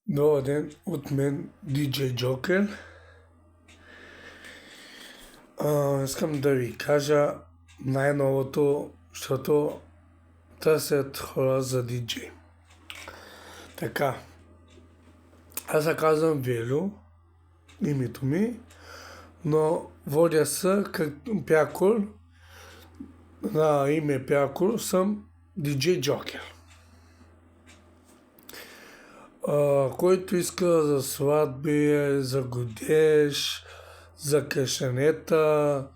Добър ден от мен, DJ Joker. Искам да ви кажа най-новото, защото търсят хора за DJ. Така, аз се казвам Велю, името ми, но водя се как пякор, на име пякор съм DJ Joker. Който иска за сватби, за годеж, за кашанета,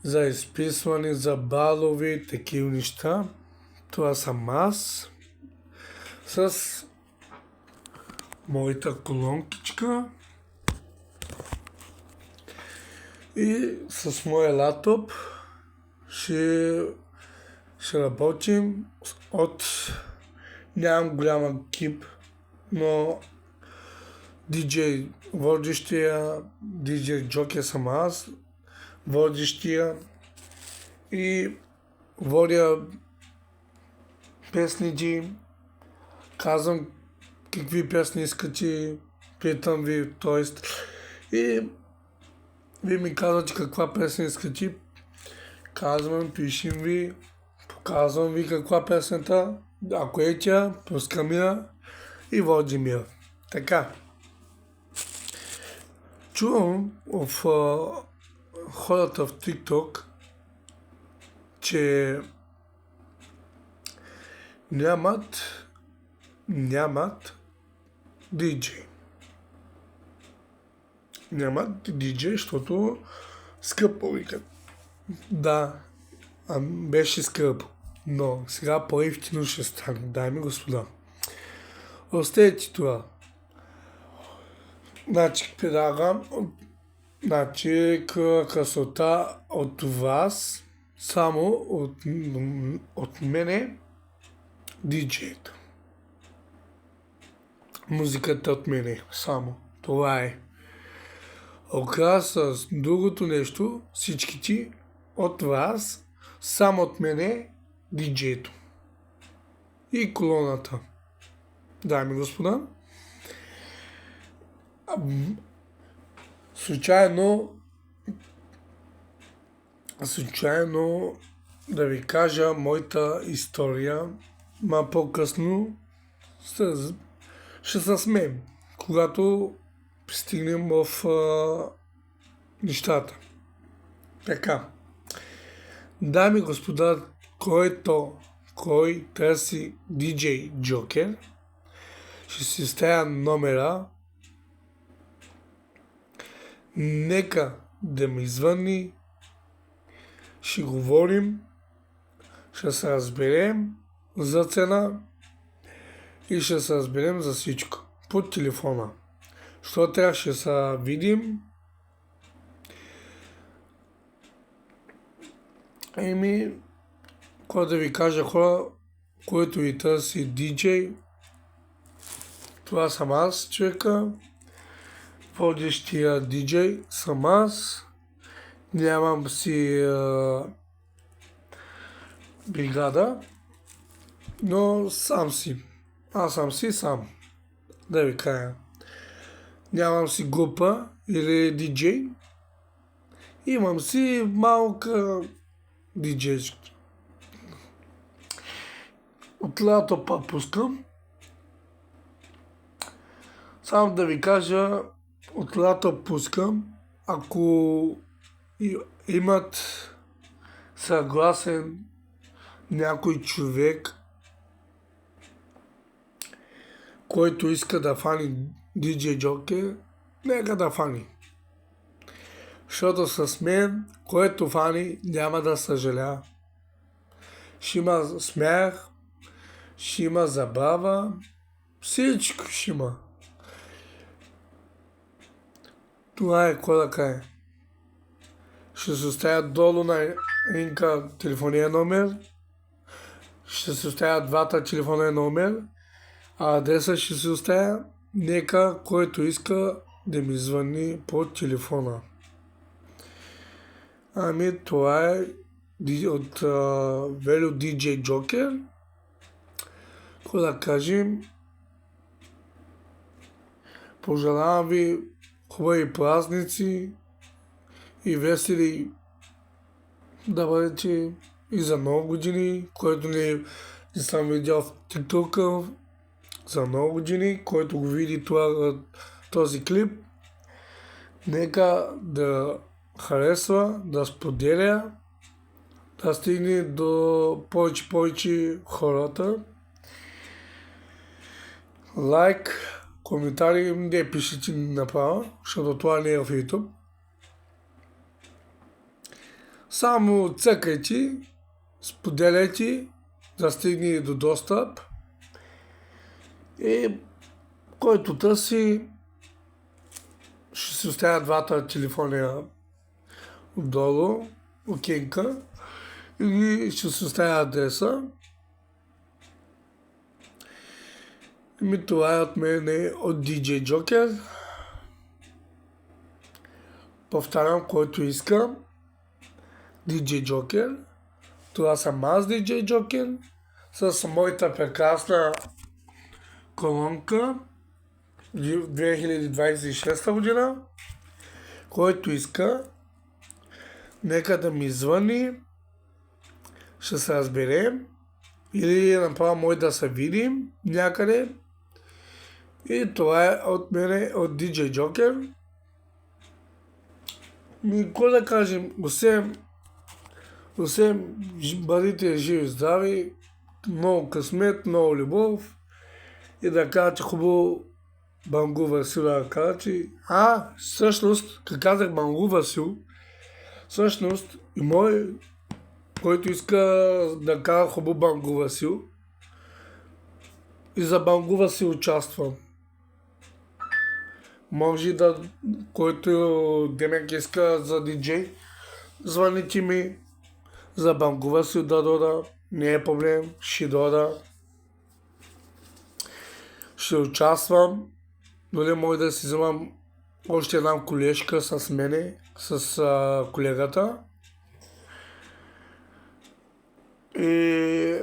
за изписване, за балови, такива неща. Това съм аз с моята колонкичка и с моя лаптоп ще работим нямам голям екип, но DJ водещия, DJ Joker съм аз, водещия и водя песниджи, казвам какви песни искате, питам ви, т.е. и ви ми казвате каква песня искате, казвам, пишем ви, показвам ви каква песента, ако е тя, пускам я и водим я. Така. Чувам в хората в TikTok, че нямат DJ. Нямат DJ, защото скъпо викат. Да, беше скъпо, но сега по-евтино ще стане, дами и господа. Оставете това. Предлагам, красота от вас, само от мене, диджейта. Музиката от мене, само. Това е. Окраса с другото нещо, всичките от вас, само от мене, диджейто. И колоната. Дами и господа. Случайно да ви кажа моята история, по-късно ще се смеем, когато пристигнем в нещата. Така, дами и господа, кой търси DJ Joker, ще си оставя номера, нека да ми звъни, ще говорим, ще се разберем за цена и ще се разберем за всичко по телефона. Що трябва, ще се видим. Кой да ви кажа, хора, който ви търси DJ, това съм аз, човека. Водещия DJ съм аз. Нямам си бригада, но сам си. Аз съм си сам. Да ви кажа. Нямам си група или диджей. Имам си малка диджейчка. От лаптопа пускам. Само да ви кажа, от лаптоп пускам, ако имат съгласен някой човек, който иска да фани DJ Joker, нека да фани. Защото с мен, който фани, няма да съжаля. Ще има смях, ще има забава, всичко ще има. Това е кой да каже. Ще се оставя долу на инка телефонния номер, ще се оставя двата телефонния номер, а адреса ще се оставя, нека който иска да ми звъни по телефона. Това е от Велю DJ Joker. Какво да кажем? Пожелавам ви хубави празници и весели да бъдете и за много години, който не съм видял в TikTok за много години, който го види този клип. Нека да харесва, да споделя, да стигне до повече хората. Лайк, коментари, не пишете направо, защото това не е в YouTube. Само цъкайте, споделяйте, да стигне до достъп. И който търси, ще се оставя двата телефона отдолу, окенка, и ще се оставя адреса. Това е от мен, от DJ Joker. Повтарям, който иска. DJ Joker. Това съм аз, DJ Joker, с моята прекрасна колонка 2026 година. Който иска, нека да ми звъни, ще се разберем, или направо може да се видим някъде. И това е от мене, от DJ Joker. Какво да кажем, освен бъдете живи, здрави, много късмет, много любов и да кажете хубаво Бангу Васил да кажете. Всъщност, като казах Бангу Васил, всъщност и мой, който иска да кажа хубаво Бангу Васил, и за Бангу Васил участвам. Може да, който Демек иска за диджей, звъните ми за Бангу Васил да дода, не е проблем, ще дода. Ще участвам, дали може да си вземам още една колежка с мене, с колегата. И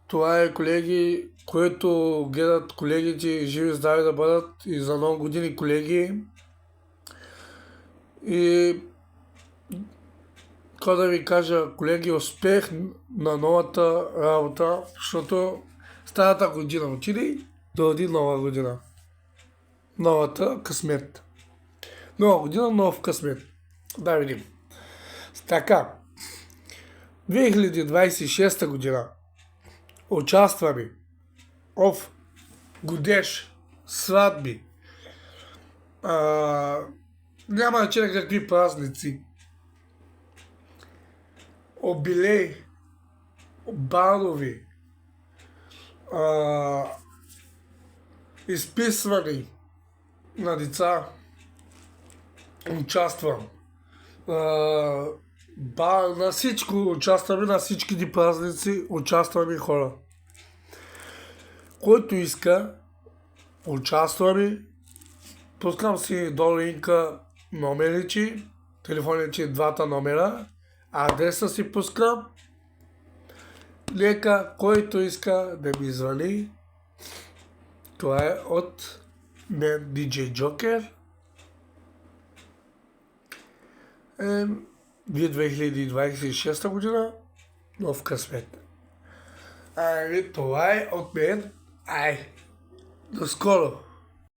това е, колеги, които гледат колегите живи здрави да бъдат и за много години колеги. И какво да ви кажа, колеги, успех на новата работа, защото старата година отиде, дойде нова година. Новата късмет. Нова година, нов късмет. Да видим. Така, 2026 година участваме в годеж, сватби, няма значение какви празници, обилей, балови, изписване на деца, участвам. На всичко участваме, на всички празници участваме хора. Който иска, участваме. Пускам си долу линка номеричи, телефоничи, двата номера, адреса си пускам. Нека, който иска да ми звъни. Това е от мен, DJ Joker. 2026 година, нов късмет. Това е от мен. До скоро!